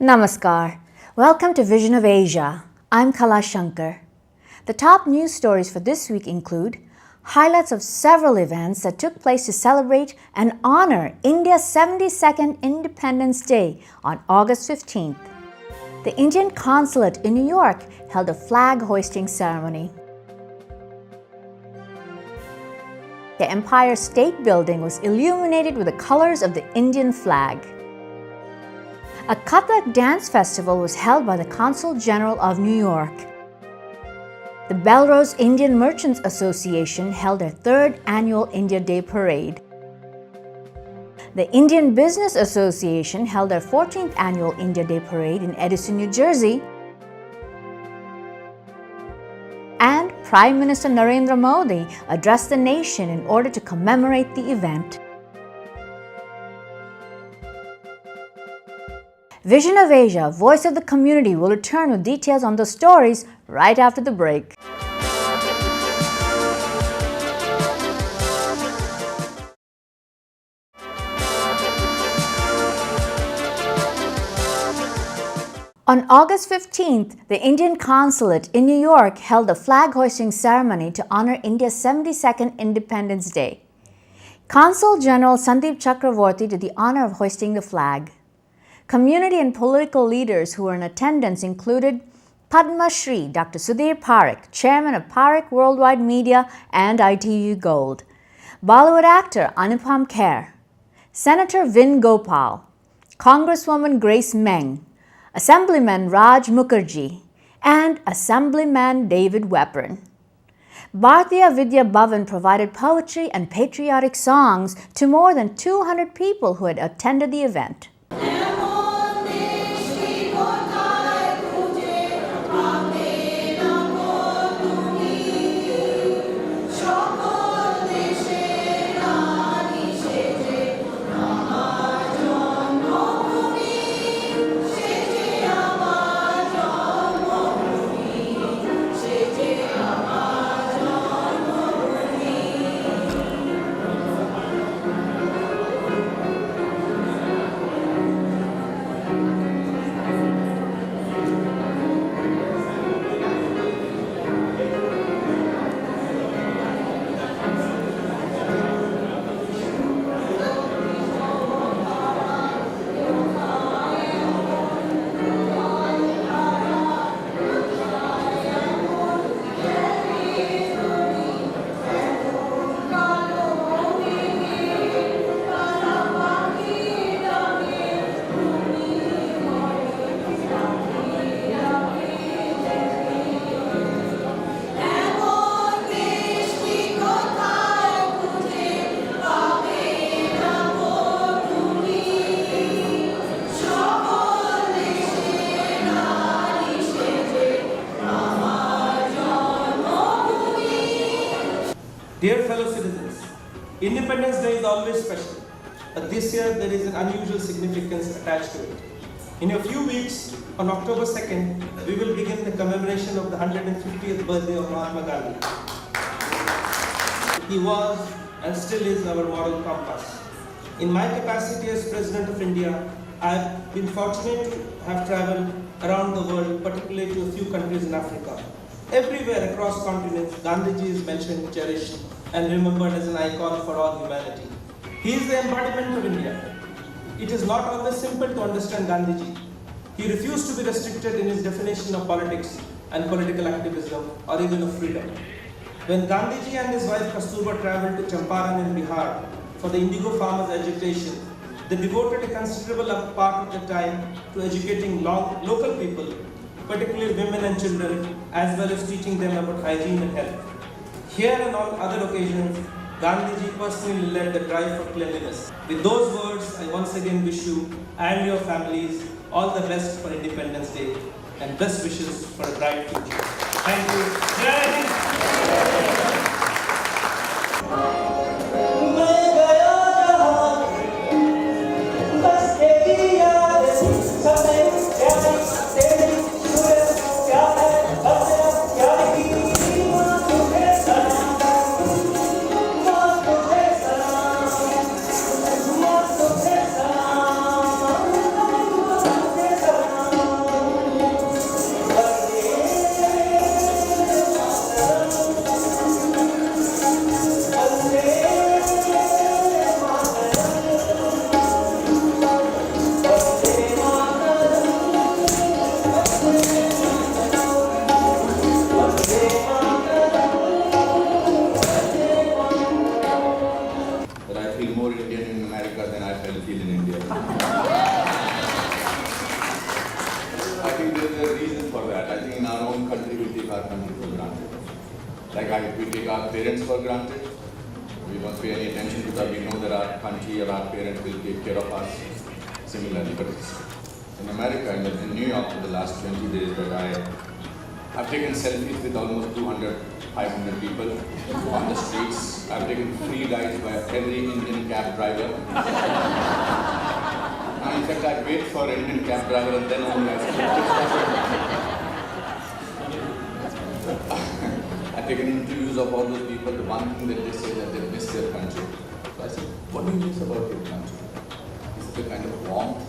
Namaskar. Welcome to Vision of Asia. I'm Kala Shankar. The top news stories for this week include highlights of several events that took place to celebrate and honor India's 72nd Independence Day on August 15th. The Indian Consulate in New York held a flag hoisting ceremony. The Empire State Building was illuminated with the colors of the Indian flag. A Kathak dance festival was held by the Consul General of New York. The Bellerose Indian Merchants Association held their third annual India Day Parade. The Indian Business Association held their 14th annual India Day Parade in Edison, New Jersey. And Prime Minister Narendra Modi addressed the nation in order to commemorate the event. Vision of Asia, Voice of the Community, will return with details on the stories right after the break. On August 15th, the Indian Consulate in New York held a flag-hoisting ceremony to honor India's 72nd Independence Day. Consul General Sandeep Chakravorty did the honor of hoisting the flag. Community and political leaders who were in attendance included Padma Shri Dr. Sudhir Parekh, Chairman of Parekh Worldwide Media and ITV Gold, Bollywood actor Anupam Kher, Senator Vin Gopal, Congresswoman Grace Meng, Assemblyman Raj Mukherjee, and Assemblyman David Weprin. Bharatiya Vidya Bhavan provided poetry and patriotic songs to more than 200 people who had attended the event. Dear fellow citizens, Independence Day is always special, but this year there is an unusual significance attached to it. In a few weeks, on October 2nd, we will begin the commemoration of the 150th birthday of Mahatma Gandhi. He was and still is our moral compass. In my capacity as President of India, I have been fortunate to have traveled around the world, particularly to a few countries in Africa. Everywhere across continents, Gandhiji is mentioned, cherished, and remembered as an icon for all humanity. He is the embodiment of India. It is not always simple to understand Gandhiji. He refused to be restricted in his definition of politics and political activism or even of freedom. When Gandhiji and his wife Kasturba traveled to Champaran in Bihar for the indigo farmers' agitation, they devoted a considerable part of their time to educating local people, particularly women and children, as well as teaching them about hygiene and health. Here and on other occasions, Gandhiji personally led the drive for cleanliness. With those words, I once again wish you and your families all the best for Independence Day and best wishes for a bright future. Thank you. Jai Hind. feel more Indian in America than I feel in India. I think there is a reason for that. I think in our own country we take our country for granted. Like we take our parents for granted. We don't pay any attention to that. We know that our country or our parents will take care of us similarly. But in America, in New York, in the last 20 days that I've taken selfies with almost 200, 500 people on the streets. I've taken free rides by every Indian cab driver. And in fact, I wait for an Indian cab driver and then only I I've taken interviews of all those people. The one thing that they say that they miss their country. So I said, what do you miss about your country? Is it the kind of warmth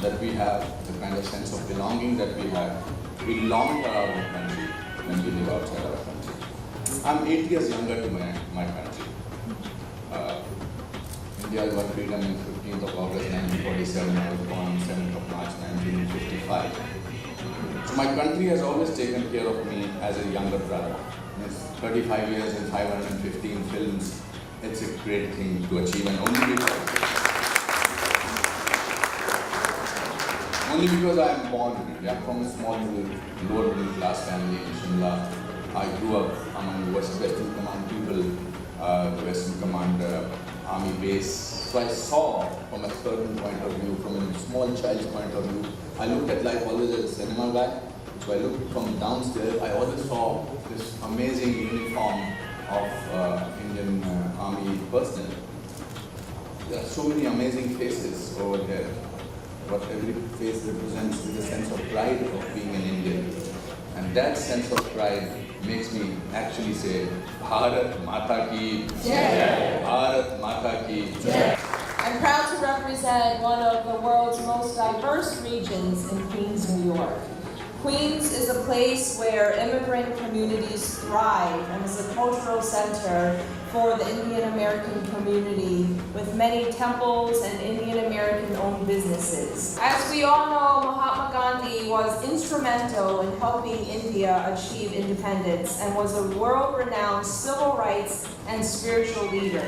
that we have, the kind of sense of belonging that we have? We long for our own country when we live outside our country. I'm 8 years younger to my country. India got freedom on 15th of August 1947. I was born on 7th of March 1955. So my country has always taken care of me as a younger brother. It's 35 years and 515 films. It's a great thing to achieve, and only because I am born in India. I'm from a small lower middle class family in Shimla. I grew up among the Western Command people, the Western Command Army base. So I saw from a certain point of view, from a small child's point of view, I looked at life always as a cinema guy. So I looked from downstairs, I always saw this amazing uniform of Indian Army personnel. There are so many amazing faces over there. What every face represents is a sense of pride of being an Indian. And that sense of pride makes me actually say, Bharat Mata Ki Jai! Bharat Mata Ki Jai! I'm proud to represent one of the world's most diverse regions in Queens, New York. Queens is a place where immigrant communities thrive and is a cultural center for the Indian American community with many temples and Indian American owned businesses. As we all know, Mahatma Gandhi was instrumental in helping India achieve independence and was a world-renowned civil rights and spiritual leader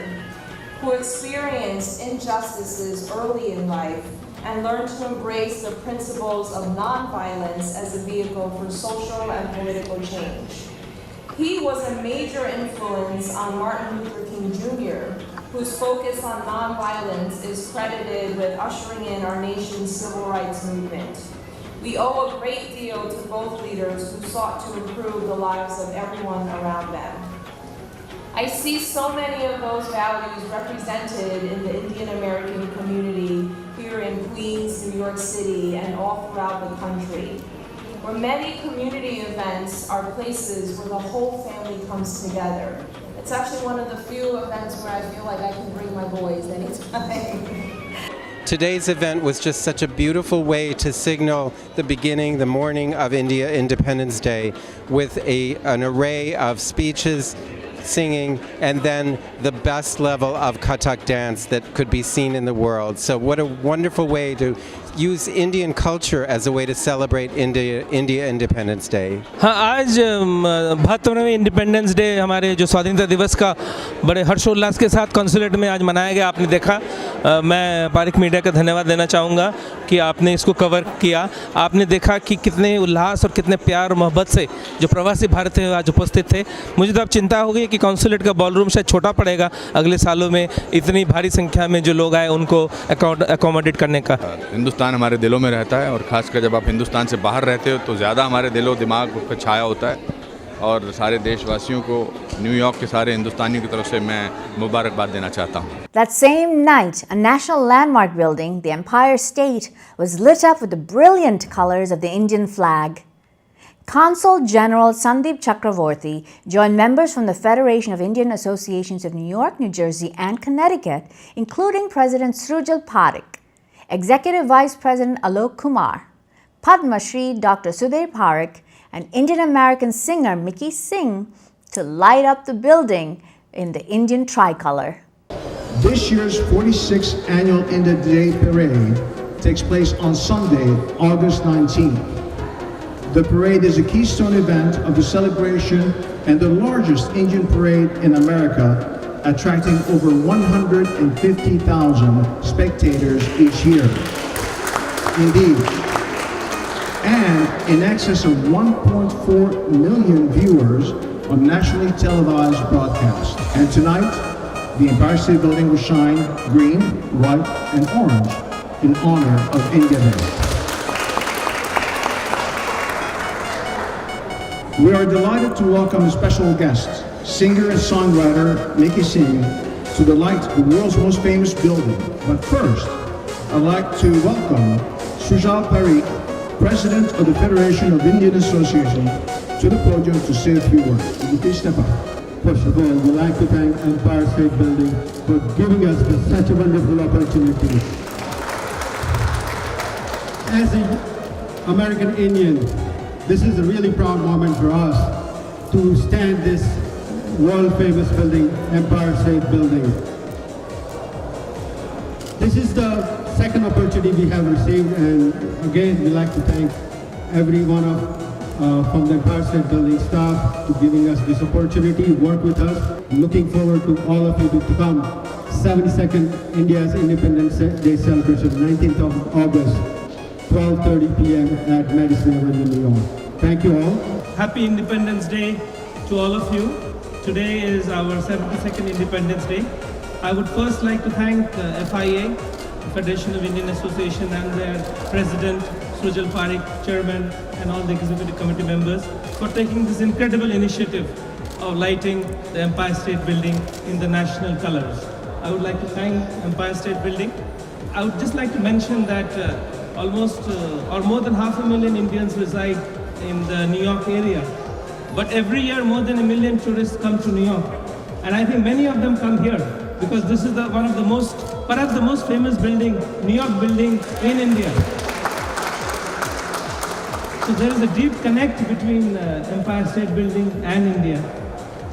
who experienced injustices early in life and learned to embrace the principles of nonviolence as a vehicle for social and political change. He was a major influence on Martin Luther King Jr., whose focus on nonviolence is credited with ushering in our nation's civil rights movement. We owe a great deal to both leaders who sought to improve the lives of everyone around them. I see so many of those values represented in the Indian American community here in Queens, New York City, and all throughout the country, where many community events are places where the whole family comes together. It's actually one of the few events where I feel like I can bring my boys anytime. Today's event was just such a beautiful way to signal the beginning, the morning of India Independence Day, with an array of speeches, singing, and then the best level of Kathak dance that could be seen in the world. So what a wonderful way to use Indian culture as a way to celebrate India Independence Day. हाँ, आज 72वें independence day हमारे जो स्वाधीनता दिवस का बड़े हर्षोल्लास के साथ कंसुलेट में आज मनाया गया। आपने देखा, मैं पारिक मीडिया का धन्यवाद देना चाहूँगा कि आपने इसको कवर किया। आपने देखा कि कितने उल्लास और कितने प्यार और मोहब्बत से जो प्रवासी भारतीय आज उपस्थित थे। मुझे तो अब चिंता हो गई कि कंसुलेट का बॉलरूम शायद छोटा पड़ेगा अगले सालों में, इतनी भारी संख्या में जो लोग आए उनको अकोमोडेट करने का। हिंदुस्तान हमारे दिलों में रहता है, और खासकर जब आप हिंदुस्तान से बाहर रहते हो तो ज़्यादा हमारे दिलो दिमाग पर छाया होता है। और सारे देशवासियों को, न्यूयॉर्क के सारे हिंदुस्तानियों की तरफ से मैं मुबारकबाद देना चाहता हूँ। That same night, a national landmark building, the Empire State, was lit up with the brilliant colors of the Indian flag. Consul General Sandeep Chakravorty joined members from the Federation of Indian Associations of New York, New Jersey, and Connecticut, including President Srujal Parekh, Executive Vice President Alok Kumar, Padma Shri Dr. Sudhir Parekh, and Indian American singer Mickey Singh to light up the building in the Indian Tricolor. This year's 46th Annual India Day Parade takes place on Sunday, August 19th. The parade is a keystone event of the celebration and the largest Indian parade in America, attracting over 150,000 spectators each year. Indeed. And in excess of 1.4 million viewers on nationally televised broadcasts. And tonight, the Empire State Building will shine green, white, and orange in honor of India Day. We are delighted to welcome a special guest, singer and songwriter Nikki Singh, to delight the world's most famous building. But first, I'd like to welcome Sujal Parikh, President of the Federation of Indian Association, to the podium to say a few words. Would you please step up? First of all, we'd like to thank Empire State Building for giving us such a wonderful opportunity. As an American Indian, this is a really proud moment for us to stand this world-famous building, Empire State Building. This is the second opportunity we have received, and again, we'd like to thank every one from the Empire State Building staff to giving us this opportunity, work with us. Looking forward to all of you to come 72nd India's Independence Day celebration, 19th of August, 12:30 p.m. at Madison Avenue, New York. Thank you all. Happy Independence Day to all of you. Today is our 72nd Independence Day. I would first like to thank FIA, Federation of Indian Association, and their President, Sujal Parikh, Chairman, and all the Executive Committee members for taking this incredible initiative of lighting the Empire State Building in the national colors. I would like to thank Empire State Building. I would just like to mention that more than 500,000 Indians reside in the New York area. But every year more than 1 million tourists come to New York. And I think many of them come here because this is one of the perhaps the most famous building, New York building in India. So there is a deep connect between Empire State Building and India.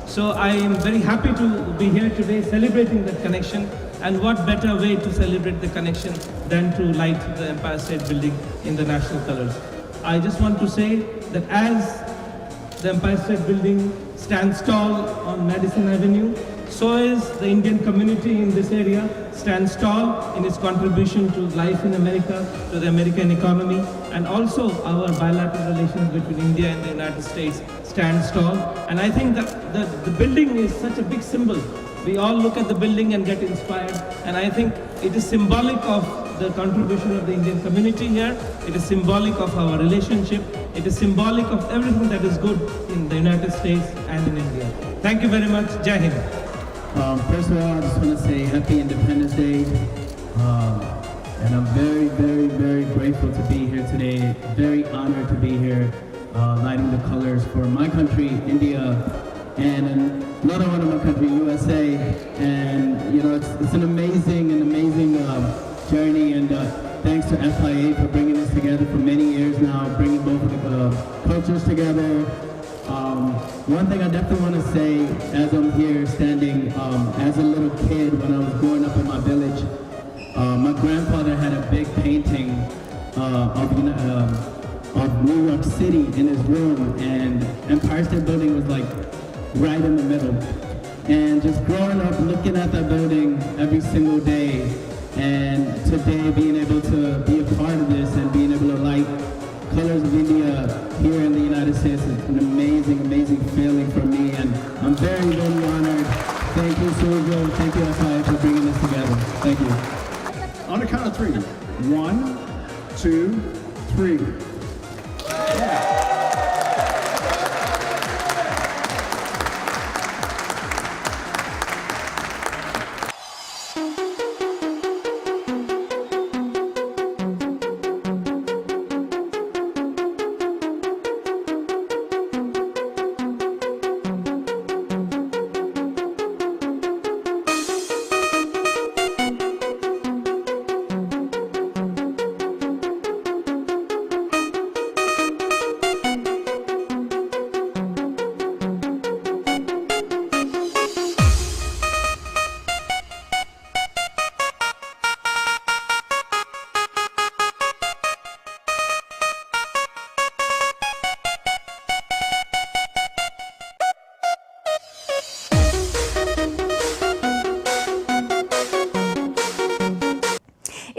So I am very happy to be here today celebrating that connection. And what better way to celebrate the connection than to light the Empire State Building in the national colors. I just want to say that as the Empire State Building stands tall on Madison Avenue, so is the Indian community in this area stands tall in its contribution to life in America, to the American economy, and also our bilateral relations between India and the United States stands tall. And I think that the building is such a big symbol. We all look at the building and get inspired, and I think it is symbolic of the contribution of the Indian community here. It is symbolic of our relationship. It is symbolic of everything that is good in the United States and in India. Thank you very much. Jai Hind. First of all, I just want to say Happy Independence Day. And I'm very, very, very grateful to be here today. Very honored to be here, lighting the colors for my country, India, and another one of my country, USA. And you know, it's an amazing journey. And thanks to FIA for bringing this together for many years now, bringing both of the cultures together. One thing I definitely want to say, as I'm here standing, as a little kid when I was growing up in my village, my grandfather had a big painting of New York City in his room, and Empire State Building was like right in the middle. And just growing up, looking at that building every single day, and today being able to be a part of this and being able to light colors of India here in the United States is an amazing, amazing feeling for me, and I'm very, very honored. Thank you, Sergio. Thank you, FI, for bringing this together. Thank you. On the count of three. 1, 2, 3.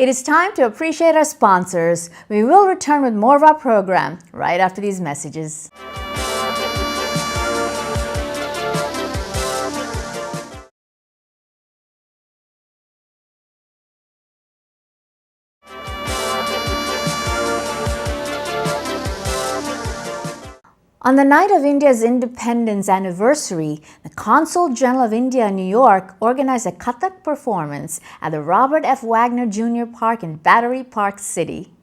It is time to appreciate our sponsors. We will return with more of our program right after these messages. On the night of India's independence anniversary, the Consulate General of India in New York organized a Kathak performance at the Robert F. Wagner Jr. Park in Battery Park City.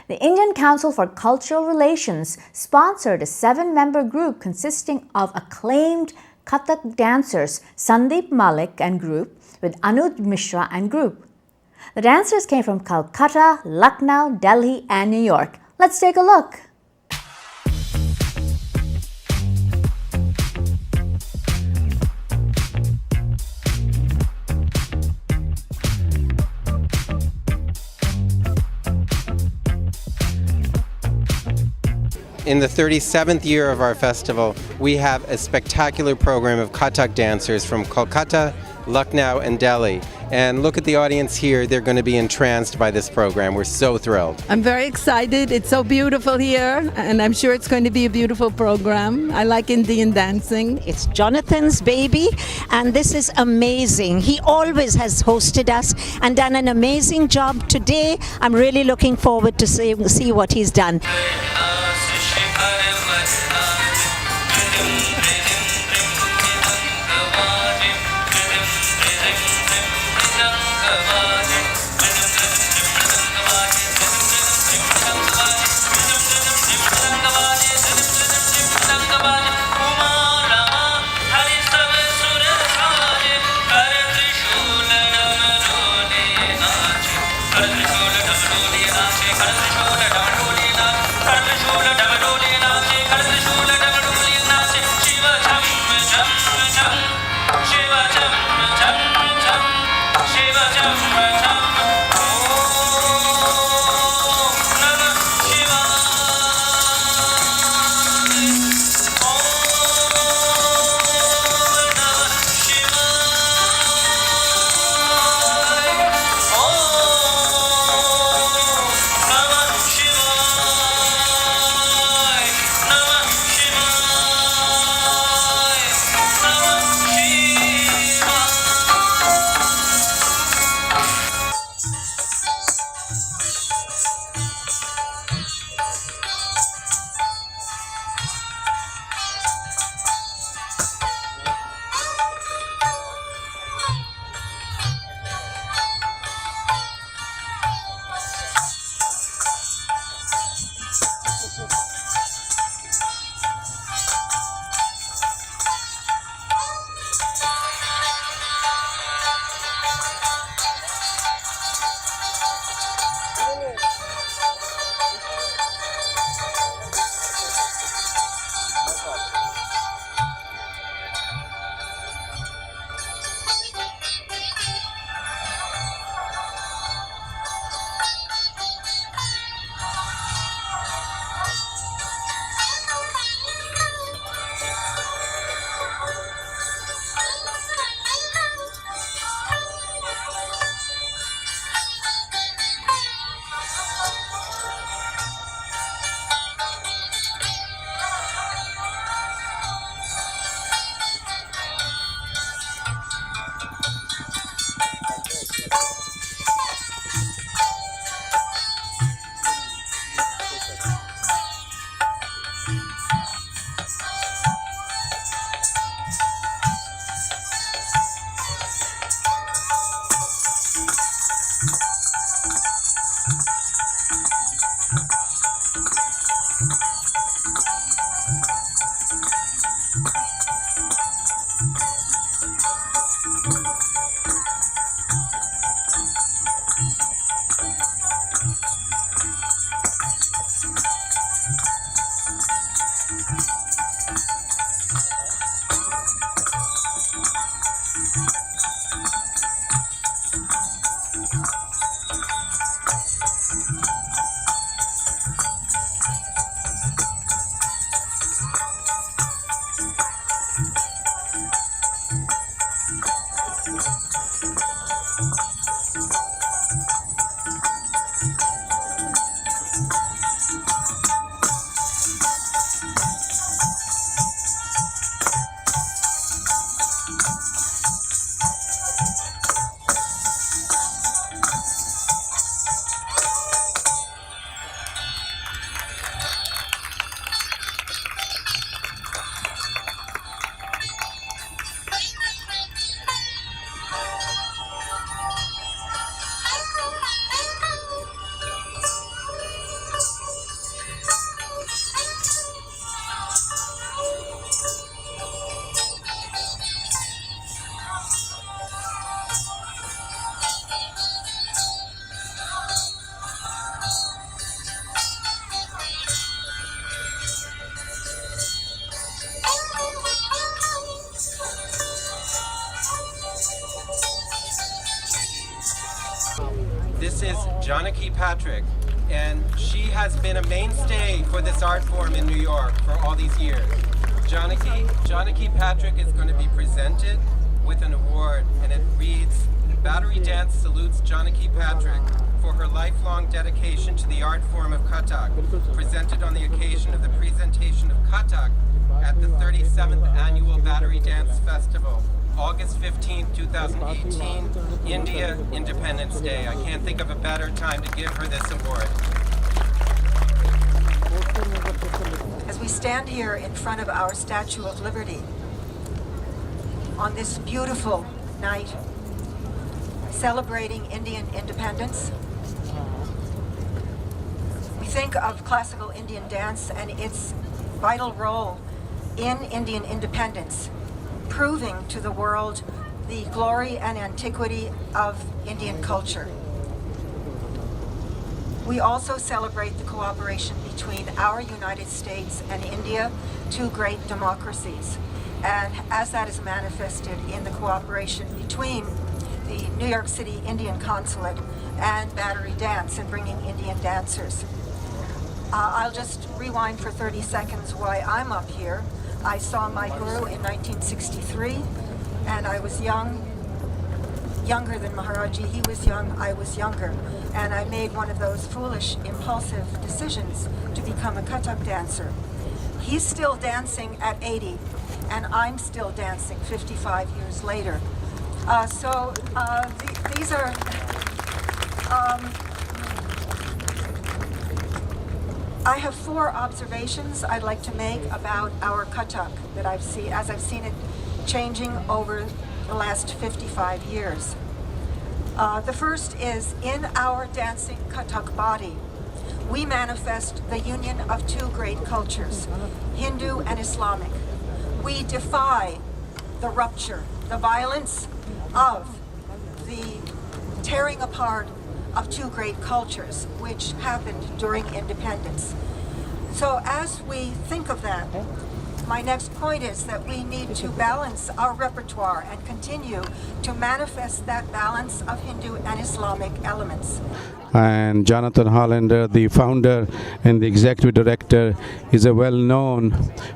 The Indian Council for Cultural Relations sponsored a 7-member group consisting of acclaimed Kathak dancers Sandeep Malik and group with Anuj Mishra and group. The dancers came from Calcutta, Lucknow, Delhi, and New York. Let's take a look. In the 37th year of our festival, we have a spectacular program of Kathak dancers from Kolkata, Lucknow, and Delhi. And look at the audience here. They're going to be entranced by this program. We're so thrilled. I'm very excited. It's so beautiful here, and I'm sure it's going to be a beautiful program. I like Indian dancing. It's Jonathan's baby, and this is amazing. He always has hosted us and done an amazing job. Today, I'm really looking forward to see what he's done. This is Janaki Patrick, and she has been a mainstay for this art form in New York for all these years. Janaki Patrick is going to be presented with an award, and it reads, Battery Dance salutes Janaki Patrick for her lifelong dedication to the art form of Kathak, presented on the occasion of the presentation of Kathak at the 37th Annual Battery Dance Festival, August 15, 2018, India Independence Day. I can't think of a better time to give her this award. As we stand here in front of our Statue of Liberty on this beautiful night, celebrating Indian independence, we think of classical Indian dance and its vital role in Indian independence, proving to the world the glory and antiquity of Indian culture. We also celebrate the cooperation between our United States and India, two great democracies. And as that is manifested in the cooperation between the New York City Indian Consulate and Battery Dance and bringing Indian dancers. I'll just rewind for 30 seconds why I'm up here. I saw my guru in 1963, and I was younger than Maharaji. He was young, I was younger. And I made one of those foolish, impulsive decisions to become a Kathak dancer. He's still dancing at 80, and I'm still dancing 55 years later. These are, I have 4 observations I'd like to make about our Kathak that I've seen it changing over the last 55 years. The first is, in our dancing Kathak body, we manifest the union of two great cultures, Hindu and Islamic. We defy the rupture, the violence of the tearing apart of two great cultures, which happened during independence. So as we think of that, my next point is that we need to balance our repertoire and continue to manifest that balance of Hindu and Islamic elements. And Jonathan Hollander, the founder and the executive director, is a well-known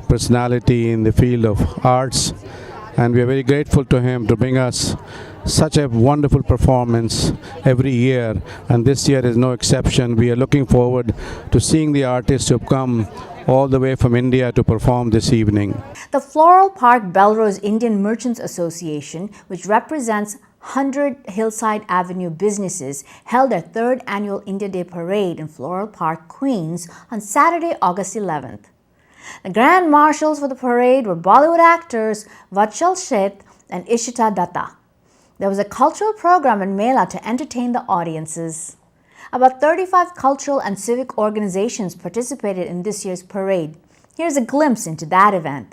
personality in the field of arts, and we are very grateful to him to bring us such a wonderful performance every year, and this year is no exception. We are looking forward to seeing the artists who have come all the way from India to perform this evening. The Floral Park Bellerose Indian Merchants Association, which represents 100 Hillside Avenue businesses, held their 3rd annual India Day Parade in Floral Park, Queens on Saturday, August 11th. The grand marshals for the parade were Bollywood actors Vachal Sheth and Ishita Datta. There was a cultural program and Mela to entertain the audiences. About 35 cultural and civic organizations participated in this year's parade. Here's a glimpse into that event.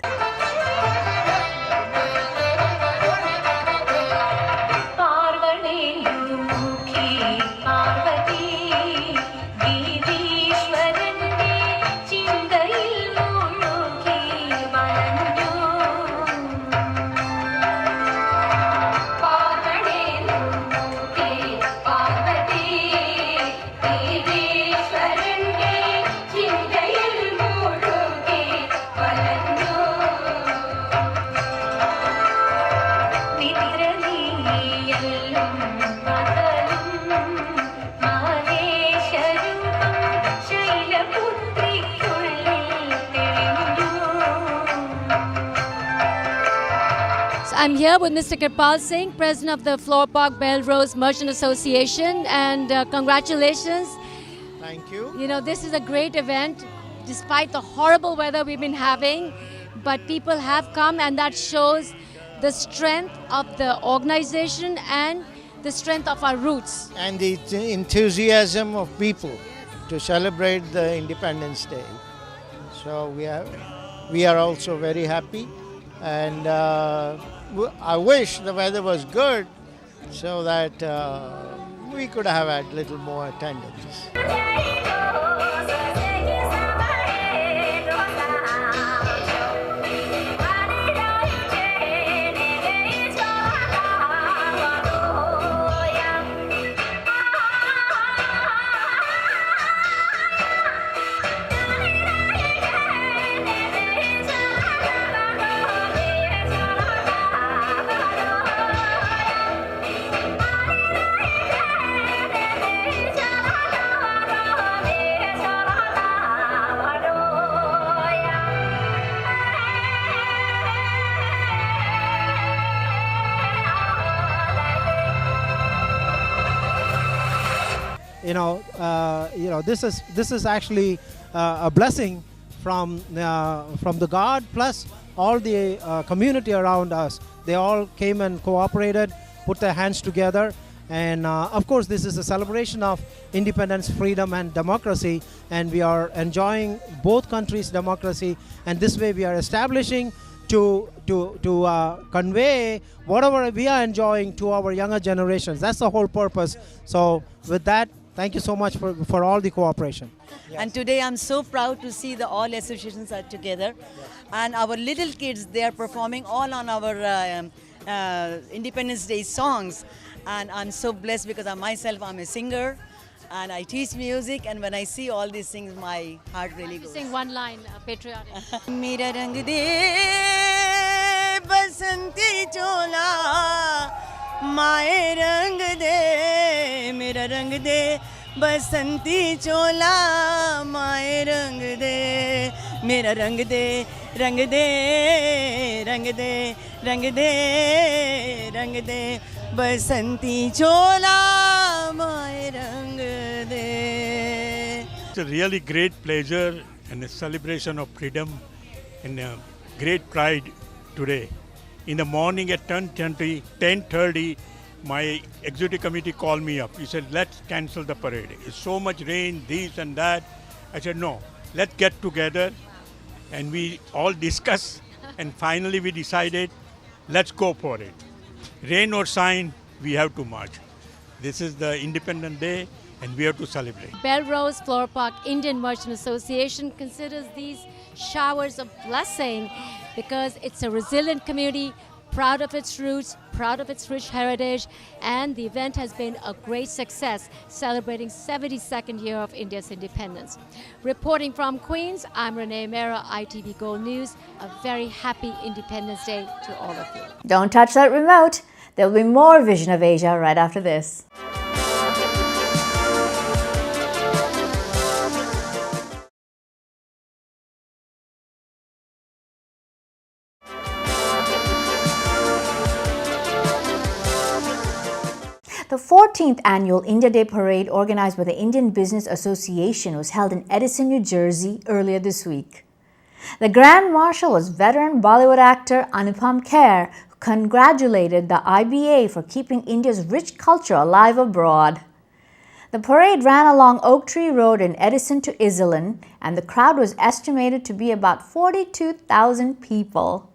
I'm here with Mr. Kirpal Singh, President of the Floral Park Bellerose Merchant Association, and congratulations. Thank you. You know, this is a great event, despite the horrible weather we've been having, but people have come, and that shows the strength of the organization and the strength of our roots. And the enthusiasm of people to celebrate the Independence Day. So we are also very happy, and I wish the weather was good so that we could have had a little more attendance. this is actually a blessing from the God plus all the community around us. They all came and cooperated, put their hands together, and of course this is a celebration of independence, freedom and democracy, and we are enjoying both countries' democracy, and this way we are establishing to convey whatever we are enjoying to our younger generations. That's the whole purpose. So with that, thank you so much for all the cooperation. And today I'm so proud to see the all associations are together. And our little kids, they are performing all on our Independence Day songs. And I'm so blessed because I'm a singer and I teach music, and when I see all these things, my heart really goes. Sing one line, patriotic. Mera rang de basanti chola, maaye rang de, mera rang de basanti chola, maaye rang de, mera rang de, rang de, rang de, rang de, rang de, basanti chola, maaye rang de. It's a really great pleasure and a celebration of freedom and a great pride today. In the morning at 10:30, my executive committee called me up. He said, let's cancel the parade. It's so much rain, this and that. I said, no, let's get together. And we all discussed, and finally we decided, let's go for it. Rain or shine, we have to march. This is the Independence Day, and we have to celebrate. Bellerose Flower Park Indian Merchant Association considers these showers a blessing because it's a resilient community, proud of its roots, proud of its rich heritage, and the event has been a great success, celebrating 72nd year of India's independence. Reporting from Queens, I'm Renee Mera, ITV Gold News. A very happy Independence Day to all of you. Don't touch that remote. There will be more Vision of Asia right after this. The 14th annual India Day Parade organized by the Indian Business Association was held in Edison, New Jersey earlier this week. The Grand Marshal was veteran Bollywood actor Anupam Kher, who congratulated the IBA for keeping India's rich culture alive abroad. The parade ran along Oak Tree Road in Edison to Iselin, and the crowd was estimated to be about 42,000 people.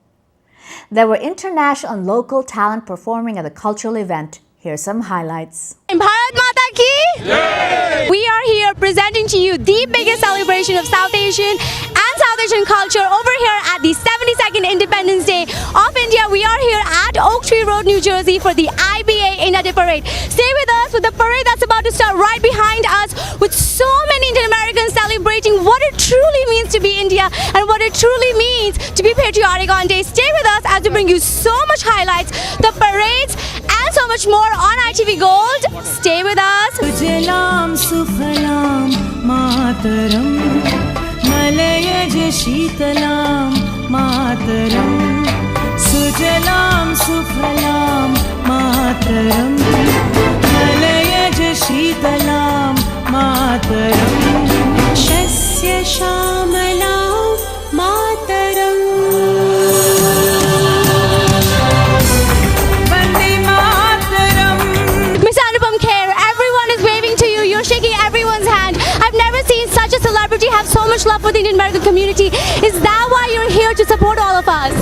There were international and local talent performing at the cultural event. Here's some highlights. Bharat Mata ki! Yay! We are here presenting to you the biggest celebration of South Asian and South Asian culture over here at the 72nd Independence Day of India. We are here at Oak Tree Road, New Jersey for the IBA India Day Parade. Stay with us with the parade that's about to start right behind us, with so many Indian Americans celebrating what it truly means to be India and what it truly means to be patriotic on day. Stay with us as we bring you so much highlights, the parades, and so much more on ITV Gold. Stay with us. Sujalam Sukhalam Mataram Malayaj Sheetalam Mataram Sujalam Sukhalam Mataram Malayaj Sheetalam Mataram Shasya Shamalam Mataram. You're shaking everyone's hand. I've never seen such a celebrity have so much love for the Indian American community. Is that why you're here to support all of us?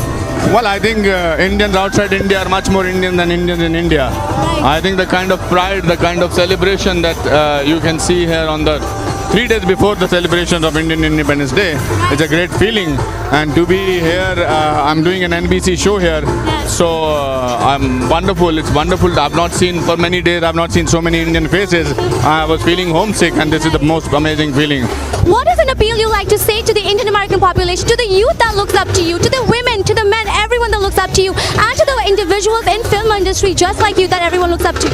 Well, I think Indians outside India are much more Indian than Indians in India. Right. I think the kind of pride, the kind of celebration that you can see here on the 3 days before the celebration of Indian Independence Day, it's a great feeling. And to be here, I'm doing an NBC show here, so I'm wonderful. It's wonderful. I've not seen, for many days, I've not seen so many Indian faces. I was feeling homesick, and this is the most amazing feeling. What is an appeal you like to say to the Indian American population, to the youth that looks up to you, to the women, to the men, everyone that looks up to you, and to the individuals in film industry just like you that everyone looks up to?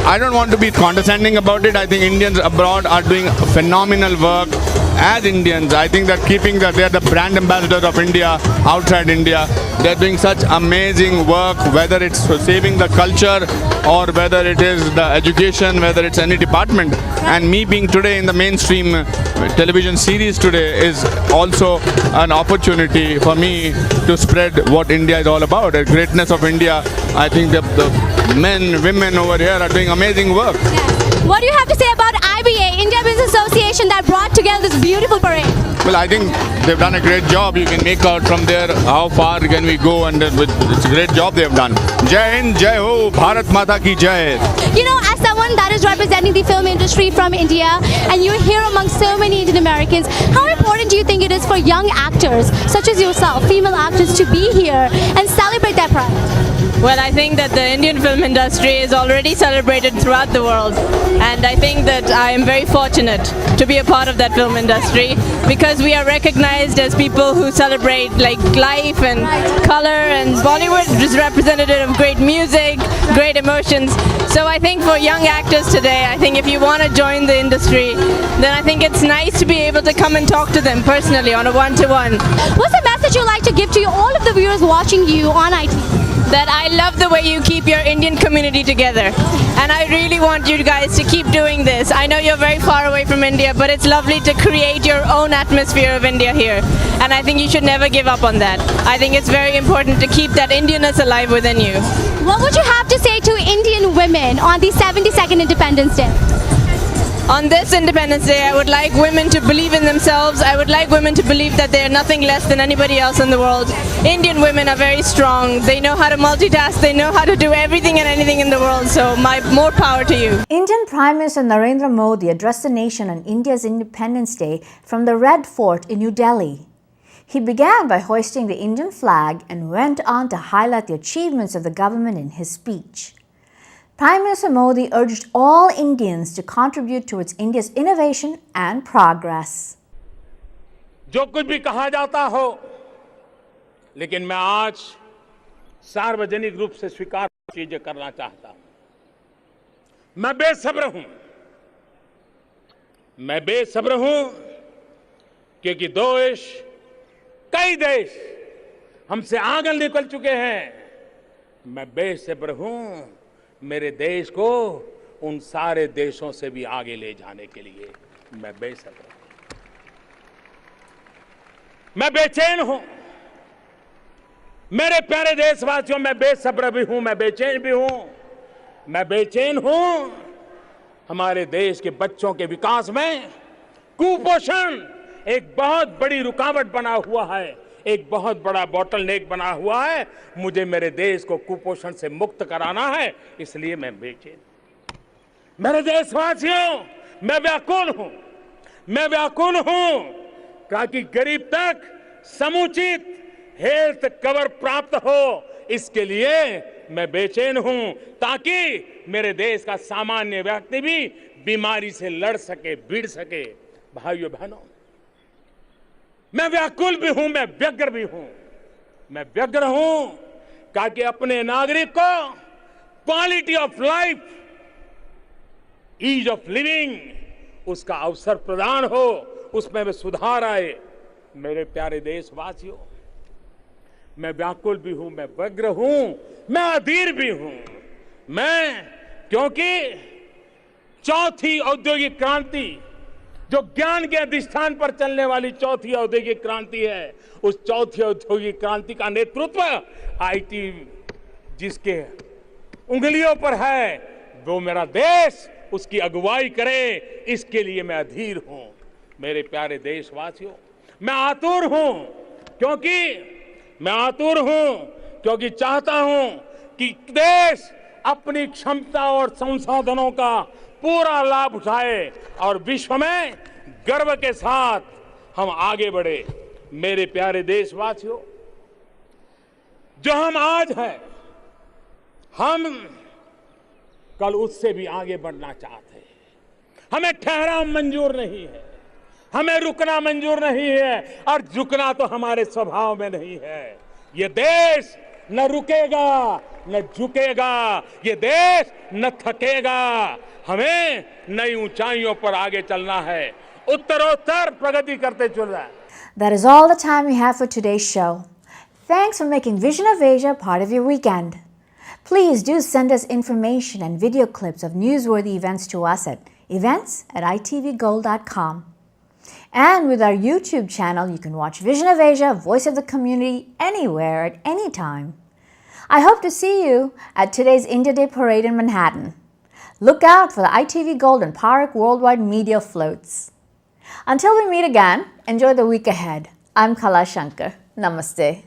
I don't want to be condescending about it. I think Indians abroad are doing phenomenal work. as Indians, I think that they are the brand ambassadors of India outside India. They're doing such amazing work, whether it's for saving the culture or whether it is the education, whether it's any department. And me being today in the mainstream television series today is also an opportunity for me to spread what India is all about, the greatness of India. I think the men, women over here are doing amazing work. What do you have to say about IBA, India Business Association, that brought together this beautiful parade? Well, I think they've done a great job. You can make out from there how far can we go, and it's a great job they've done. Jai Hind, Jai Ho, Bharat Mata ki Jai. You know, as someone that is representing the film industry from India, and you're here among so many Indian Americans, how important do you think it is for young actors, such as yourself, female actors, to be here and celebrate their pride? Well, I think that the Indian film industry is already celebrated throughout the world, and I think that I am very fortunate to be a part of that film industry because we are recognized as people who celebrate like life and color, and Bollywood is representative of great music, great emotions. So I think for young actors today, I think if you want to join the industry, then I think it's nice to be able to come and talk to them personally on a one-to-one. What's the message you'd like to give to all of the viewers watching you on ITV? That I love the way you keep your Indian community together, and I really want you guys to keep doing this. I know you're very far away from India, but it's lovely to create your own atmosphere of India here, and I think you should never give up on that. I think it's very important to keep that Indianness alive within you. What would you have to say to Indian women on the 72nd Independence Day? On this Independence Day, I would like women to believe in themselves. I would like women to believe that they are nothing less than anybody else in the world. Indian women are very strong. They know how to multitask. They know how to do everything and anything in the world. So more power to you. Indian Prime Minister Narendra Modi addressed the nation on India's Independence Day from the Red Fort in New Delhi. He began by hoisting the Indian flag and went on to highlight the achievements of the government in his speech. Prime Minister Modi urged all Indians to contribute towards India's innovation and progress. जो कुछ भी कहा जाता हो, लेकिन मैं आज सार्वजनिक रूप से स्वीकार चीजें करना चाहता हूं। मैं बेसब्र हूं क्योंकि कई देश हमसे आगे निकल चुके हैं। मैं बेसब्र हूं मेरे देश को उन सारे देशों से भी आगे ले जाने के लिए। मैं बेसब्र हूं, मैं बेचैन हूं। मेरे प्यारे देशवासियों, मैं बेसब्र भी हूं, मैं बेचैन भी हूं। मैं बेचैन हूं हमारे देश के बच्चों के विकास में कुपोषण एक बहुत बड़ी रुकावट बना हुआ है, एक बहुत बड़ा बॉटलनेक बना हुआ है। मुझे मेरे देश को कुपोषण से मुक्त कराना है, इसलिए मैं बेचैन। मेरे देशवासियों, मैं व्याकुल हूं ताकि गरीब तक समुचित हेल्थ कवर प्राप्त हो। इसके लिए मैं बेचैन हूं ताकि मेरे देश का सामान्य व्यक्ति भी बीमारी से लड़ सके, भिड़ सके। भाइयों बहनों, मैं व्याकुल भी हूं, मैं व्यग्र भी हूं। मैं व्यग्र हूं ताकि अपने नागरिक को quality of life, ease of living, उसका अवसर प्रदान हो, उसमें भी सुधार आए। मेरे प्यारे देशवासियों, मैं व्याकुल भी हूं, मैं व्यग्र हूं, मैं अधीर भी हूं। क्योंकि चौथी औद्योगिक क्रांति, जो ज्ञान के अधिष्ठान पर चलने वाली चौथी औद्योगिक क्रांति है, उस चौथी औद्योगिक क्रांति का नेतृत्व आईटी जिसके उंगलियों पर है, वो मेरा देश उसकी अगुवाई करे। इसके लिए मैं अधीर हूं। मेरे प्यारे देशवासियों, मैं आतुर हूं क्योंकि चाहता हूं कि देश अपनी क्षमता और संसाधनों का पूरा लाभ उठाए और विश्व में गर्व के साथ हम आगे बढ़े। मेरे प्यारे देशवासियों, जो हम आज हैं, हम कल उससे भी आगे बढ़ना चाहते हैं। हमें ठहराव मंजूर नहीं है, हमें रुकना मंजूर नहीं है, और झुकना तो हमारे स्वभाव में नहीं है। ये देश न रुकेगा न झुकेगा, ये देश न थकेगा। हमें नई ऊंचाइयों पर आगे चलना है उत्तरोत्तर प्रगति करते चल रहा है। That is all the time we have for today's show. Thanks for making Vision of Asia part of your weekend. Please do send us information and video clips of newsworthy events to us at events@itvgold.com. And with our YouTube channel, you can watch Vision of Asia, Voice of the Community, anywhere at any time. I hope to see you at today's India Day Parade in Manhattan. Look out for the ITV Gold and Parak Worldwide Media floats. Until we meet again, enjoy the week ahead. I'm Kala Shankar. Namaste.